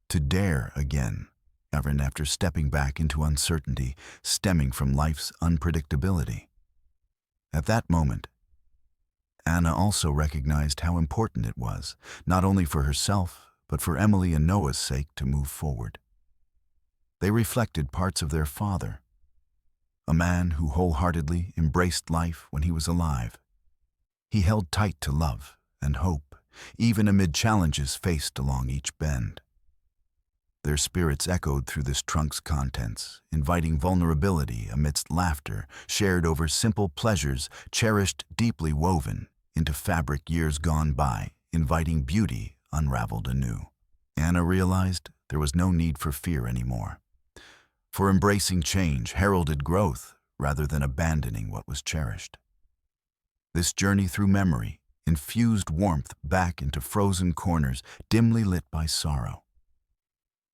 A: To dare again, even after stepping back into uncertainty stemming from life's unpredictability. At that moment, Anna also recognized how important it was, not only for herself, but for Emily and Noah's sake, to move forward. They reflected parts of their father, a man who wholeheartedly embraced life when he was alive. He held tight to love and hope, even amid challenges faced along each bend. Their spirits echoed through this trunk's contents, inviting vulnerability amidst laughter, shared over simple pleasures, cherished deeply woven into fabric years gone by, inviting beauty unraveled anew. Anna realized there was no need for fear anymore. For embracing change heralded growth rather than abandoning what was cherished. This journey through memory infused warmth back into frozen corners dimly lit by sorrow.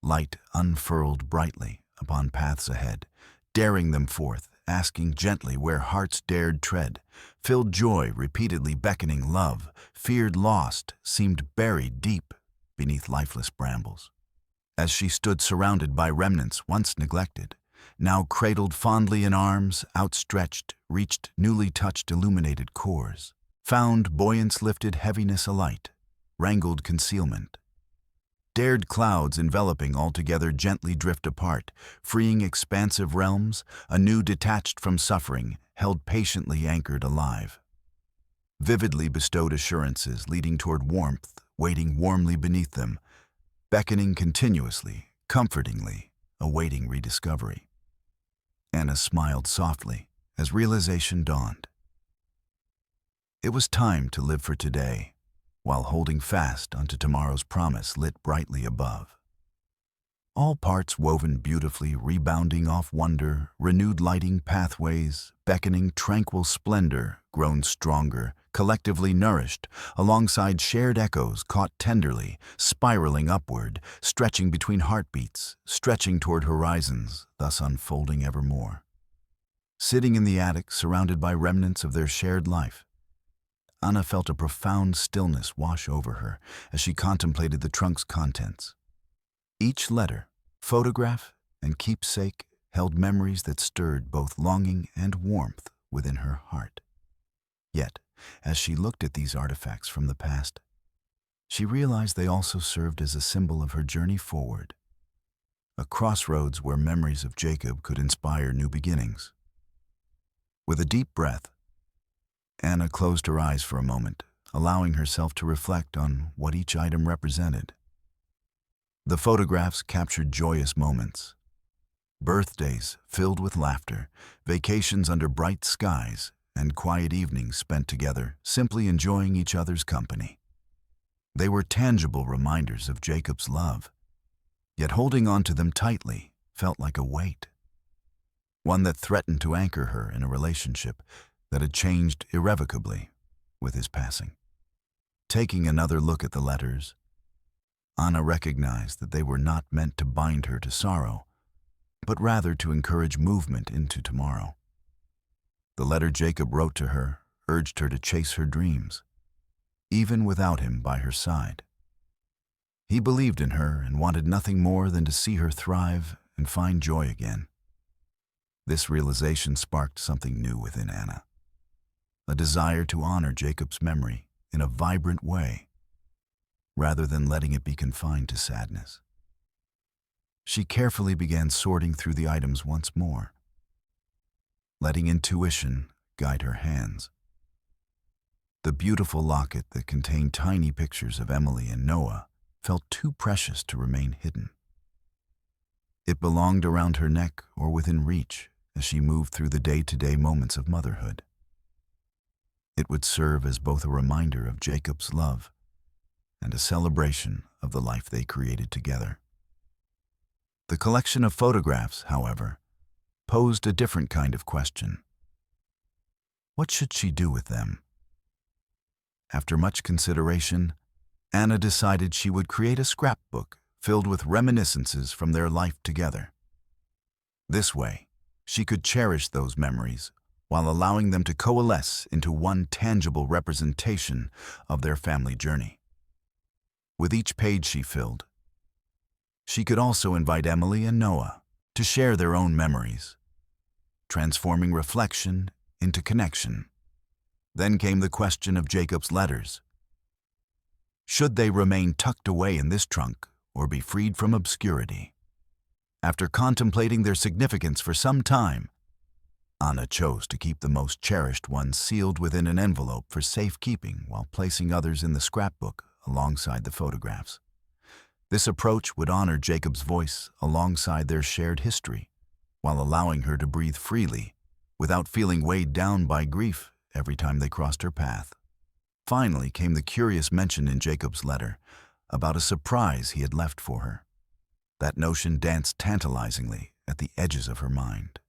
A: Light unfurled brightly upon paths ahead, daring them forth, asking gently where hearts dared tread, filled joy repeatedly beckoning love, feared lost, seemed buried deep beneath lifeless brambles. As she stood surrounded by remnants once neglected, now cradled fondly in arms, outstretched, reached newly touched illuminated cores, found buoyance lifted heaviness alight, wrangled concealment. Dared clouds enveloping altogether gently drift apart, freeing expansive realms, anew detached from suffering, held patiently anchored alive. Vividly bestowed assurances leading toward warmth, waiting warmly beneath them, beckoning continuously, comfortingly, awaiting rediscovery. Anna smiled softly as realization dawned. It was time to live for today, while holding fast unto tomorrow's promise lit brightly above. All parts woven beautifully, rebounding off wonder, renewed lighting pathways, beckoning tranquil splendor, grown stronger, collectively nourished, alongside shared echoes caught tenderly, spiraling upward, stretching between heartbeats, stretching toward horizons, thus unfolding evermore. Sitting in the attic, surrounded by remnants of their shared life, Anna felt a profound stillness wash over her as she contemplated the trunk's contents. Each letter, photograph, and keepsake held memories that stirred both longing and warmth within her heart. Yet, as she looked at these artifacts from the past, she realized they also served as a symbol of her journey forward, a crossroads where memories of Jacob could inspire new beginnings. With a deep breath, Anna closed her eyes for a moment, allowing herself to reflect on what each item represented. The photographs captured joyous moments, birthdays filled with laughter, vacations under bright skies, and quiet evenings spent together, simply enjoying each other's company. They were tangible reminders of Jacob's love, yet holding on to them tightly felt like a weight, one that threatened to anchor her in a relationship that had changed irrevocably with his passing. Taking another look at the letters, Anna recognized that they were not meant to bind her to sorrow, but rather to encourage movement into tomorrow. The letter Jacob wrote to her urged her to chase her dreams, even without him by her side. He believed in her and wanted nothing more than to see her thrive and find joy again. This realization sparked something new within Anna, a desire to honor Jacob's memory in a vibrant way, rather than letting it be confined to sadness. She carefully began sorting through the items once more, letting intuition guide her hands. The beautiful locket that contained tiny pictures of Emily and Noah felt too precious to remain hidden. It belonged around her neck or within reach as she moved through the day-to-day moments of motherhood. It would serve as both a reminder of Jacob's love and a celebration of the life they created together. The collection of photographs, however, posed a different kind of question. What should she do with them? After much consideration, Anna decided she would create a scrapbook filled with reminiscences from their life together. This way, she could cherish those memories while allowing them to coalesce into one tangible representation of their family journey. With each page she filled, she could also invite Emily and Noah to share their own memories, transforming reflection into connection. Then came the question of Jacob's letters. Should they remain tucked away in this trunk or be freed from obscurity? After contemplating their significance for some time, Anna chose to keep the most cherished ones sealed within an envelope for safekeeping while placing others in the scrapbook alongside the photographs. This approach would honor Jacob's voice alongside their shared history, while allowing her to breathe freely without feeling weighed down by grief every time they crossed her path. Finally came the curious mention in Jacob's letter about a surprise he had left for her. That notion danced tantalizingly at the edges of her mind.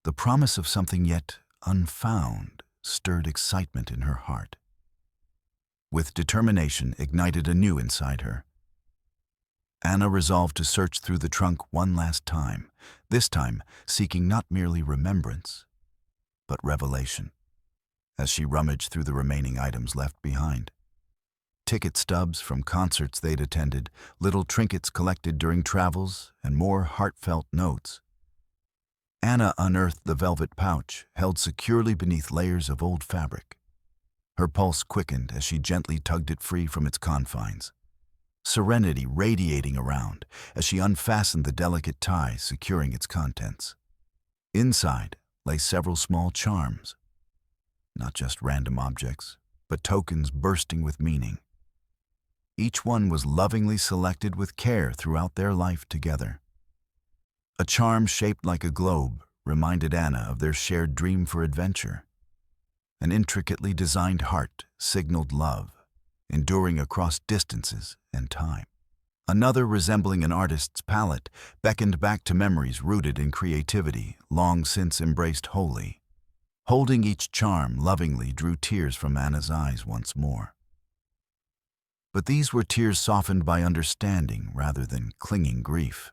A: The promise of something yet unfound stirred excitement in her heart. With determination ignited anew inside her, Anna resolved to search through the trunk one last time, this time seeking not merely remembrance, but revelation. As she rummaged through the remaining items left behind, ticket stubs from concerts they'd attended, little trinkets collected during travels, and more heartfelt notes, Anna unearthed the velvet pouch held securely beneath layers of old fabric. Her pulse quickened as she gently tugged it free from its confines, serenity radiating around as she unfastened the delicate tie securing its contents. Inside lay several small charms, not just random objects, but tokens bursting with meaning. Each one was lovingly selected with care throughout their life together. A charm shaped like a globe reminded Anna of their shared dream for adventure. An intricately designed heart signaled love, enduring across distances and time. Another, resembling an artist's palette, beckoned back to memories rooted in creativity, long since embraced wholly. Holding each charm lovingly drew tears from Anna's eyes once more. But these were tears softened by understanding rather than clinging grief.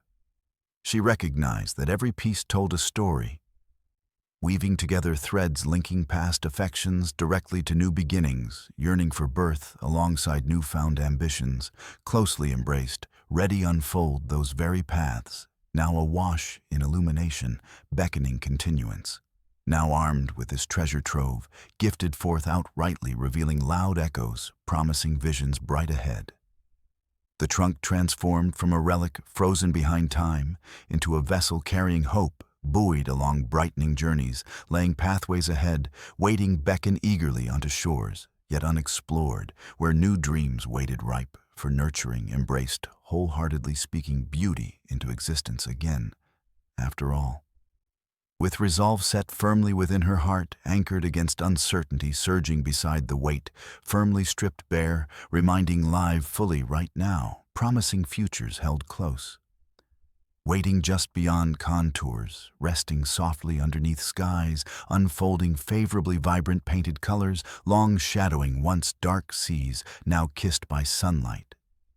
A: She recognized that every piece told a story, weaving together threads linking past affections directly to new beginnings, yearning for birth alongside newfound ambitions, closely embraced, ready unfold those very paths, now awash in illumination, beckoning continuance. Now armed with this treasure trove, gifted forth outrightly, revealing loud echoes, promising visions bright ahead. The trunk transformed from a relic frozen behind time into a vessel carrying hope, buoyed along brightening journeys, laying pathways ahead, waiting beckon eagerly onto shores, yet unexplored, where new dreams waited ripe for nurturing, embraced, wholeheartedly speaking beauty into existence again, after all. With resolve set firmly within her heart, anchored against uncertainty surging beside the weight, firmly stripped bare, reminding live fully right now, promising futures held close. Waiting just beyond contours, resting softly underneath skies, unfolding favorably vibrant painted colors, long shadowing once dark seas, now kissed by sunlight,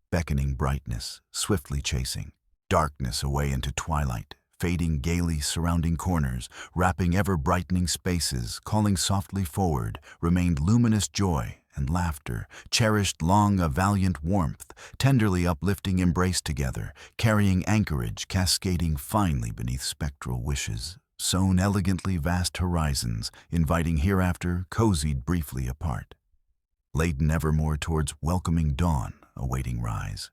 A: beckoning brightness, swiftly chasing, darkness away into twilight, fading gaily surrounding corners, wrapping ever-brightening spaces, calling softly forward, remained luminous joy and laughter, cherished long a valiant warmth, tenderly uplifting embrace together, carrying anchorage, cascading finely beneath spectral wishes, sown elegantly vast horizons, inviting hereafter, cozied briefly apart, laden evermore towards welcoming dawn, awaiting rise.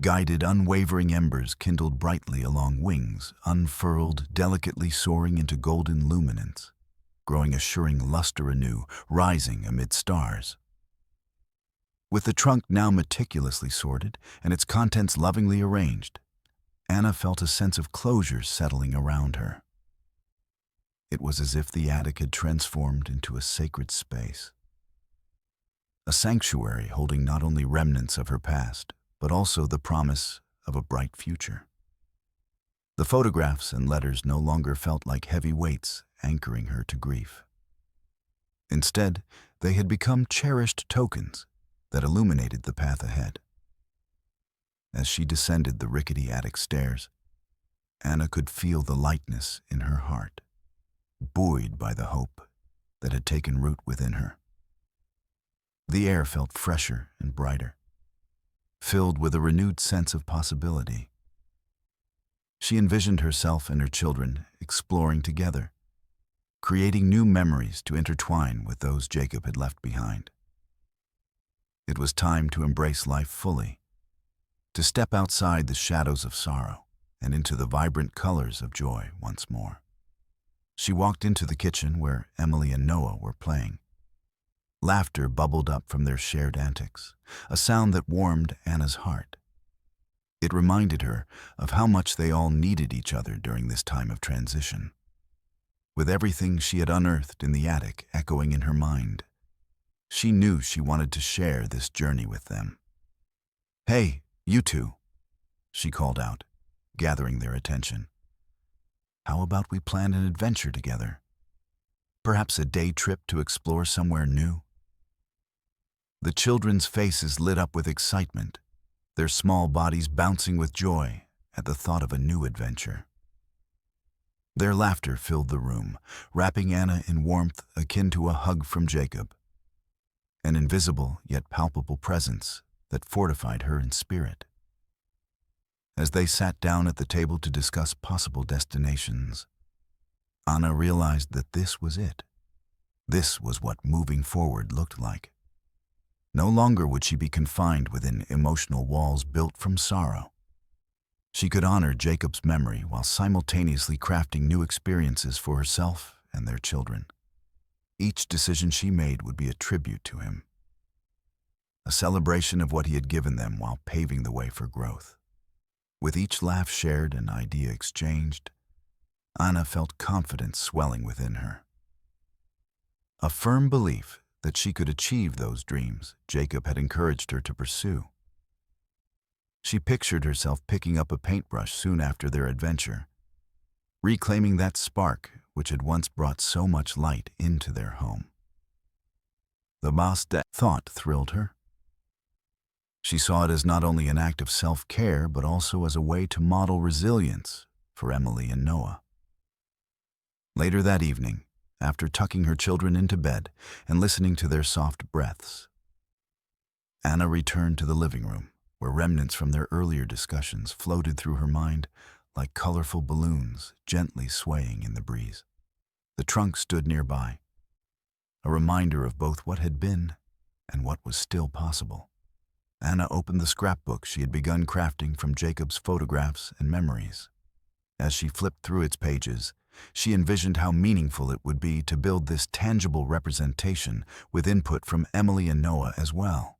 A: Guided unwavering embers kindled brightly along wings, unfurled, delicately soaring into golden luminance, growing assuring luster anew, rising amid stars. With the trunk now meticulously sorted and its contents lovingly arranged, Anna felt a sense of closure settling around her. It was as if the attic had transformed into a sacred space, a sanctuary holding not only remnants of her past, but also the promise of a bright future. The photographs and letters no longer felt like heavy weights anchoring her to grief. Instead, they had become cherished tokens that illuminated the path ahead. As she descended the rickety attic stairs, Anna could feel the lightness in her heart, buoyed by the hope that had taken root within her. The air felt fresher and brighter, filled with a renewed sense of possibility. She envisioned herself and her children exploring together, creating new memories to intertwine with those Jacob had left behind. It was time to embrace life fully, to step outside the shadows of sorrow and into the vibrant colors of joy once more. She walked into the kitchen where Emily and Noah were playing. Laughter bubbled up from their shared antics, a sound that warmed Anna's heart. It reminded her of how much they all needed each other during this time of transition. With everything she had unearthed in the attic echoing in her mind, she knew she wanted to share this journey with them. "Hey, you two," she called out, gathering their attention. How about we plan an adventure together? Perhaps a day trip to explore somewhere new? The children's faces lit up with excitement, their small bodies bouncing with joy at the thought of a new adventure. Their laughter filled the room, wrapping Anna in warmth akin to a hug from Jacob, an invisible yet palpable presence that fortified her in spirit. As they sat down at the table to discuss possible destinations, Anna realized that this was it. This was what moving forward looked like. No longer would she be confined within emotional walls built from sorrow. She could honor Jacob's memory while simultaneously crafting new experiences for herself and their children. Each decision she made would be a tribute to him, a celebration of what he had given them while paving the way for growth. With each laugh shared and idea exchanged, Anna felt confidence swelling within her. A firm belief that she could achieve those dreams Jacob had encouraged her to pursue. She pictured herself picking up a paintbrush soon after their adventure, reclaiming that spark which had once brought so much light into their home. The thought thrilled her. She saw it as not only an act of self-care, but also as a way to model resilience for Emily and Noah. Later that evening, after tucking her children into bed and listening to their soft breaths, Anna returned to the living room, where remnants from their earlier discussions floated through her mind like colorful balloons gently swaying in the breeze. The trunk stood nearby, a reminder of both what had been and what was still possible. Anna opened the scrapbook she had begun crafting from Jacob's photographs and memories. As she flipped through its pages, she envisioned how meaningful it would be to build this tangible representation with input from Emily and Noah as well.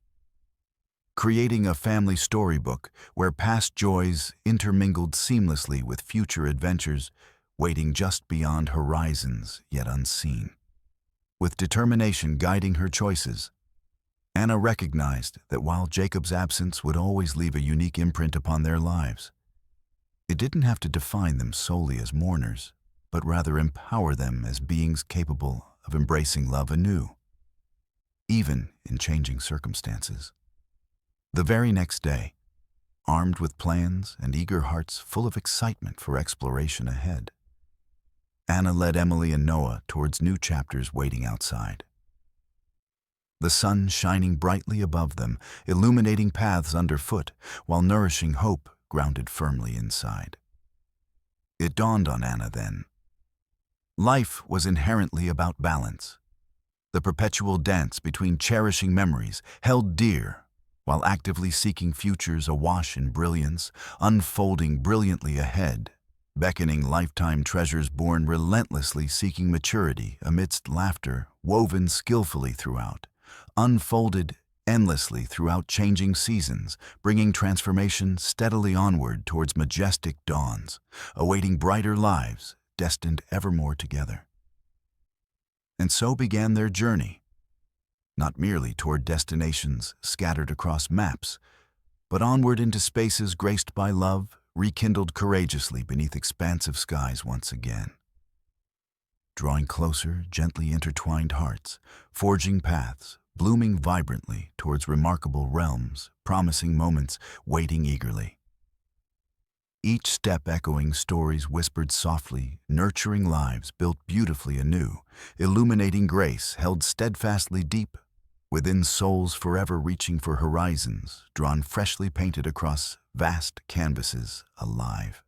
A: Creating a family storybook where past joys intermingled seamlessly with future adventures waiting just beyond horizons yet unseen. With determination guiding her choices, Anna recognized that while Jacob's absence would always leave a unique imprint upon their lives, it didn't have to define them solely as mourners, but rather empower them as beings capable of embracing love anew, even in changing circumstances. The very next day, armed with plans and eager hearts full of excitement for exploration ahead, Anna led Emily and Noah towards new chapters waiting outside. The sun shining brightly above them, illuminating paths underfoot, while nourishing hope grounded firmly inside. It dawned on Anna then. Life was inherently about balance, the perpetual dance between cherishing memories held dear while actively seeking futures awash in brilliance, unfolding brilliantly ahead, beckoning lifetime treasures born relentlessly seeking maturity amidst laughter woven skillfully throughout, unfolded endlessly throughout changing seasons, bringing transformation steadily onward towards majestic dawns, awaiting brighter lives destined evermore together. And so began their journey, not merely toward destinations scattered across maps, but onward into spaces graced by love, rekindled courageously beneath expansive skies once again. Drawing closer, gently intertwined hearts, forging paths, blooming vibrantly towards remarkable realms, promising moments waiting eagerly. Each step echoing stories whispered softly, nurturing lives built beautifully anew, illuminating grace held steadfastly deep within souls forever reaching for horizons, drawn freshly painted across vast canvases alive.